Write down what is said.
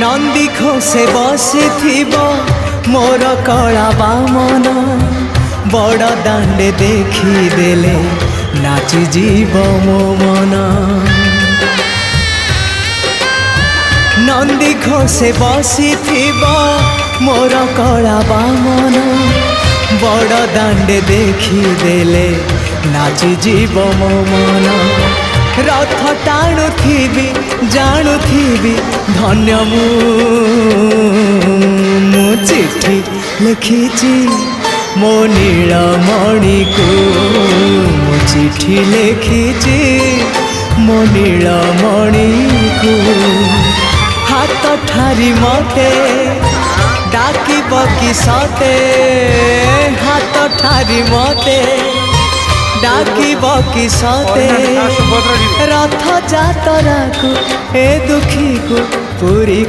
नंदी खोसे बसिथिब मोर कला बामन बड़ दांडे देखिदेले नाची जीव मो मन। नंदी खोसे बसिथिब मोर कला बामन बड़ दांडे देखिदेले नाची जीव मो मन। रथ टाणुथिबि जाणुथिबि धन्य मु चिट्ठी लिखिछि मो नीलमणि को मु चिट्ठी लिखिछि मो नीलमणि को। हाथ ठारी मते डाकिब कि सते हाथ ठारी मते डाकिब कि सते रथ जातरा को ए दुखी को पूरी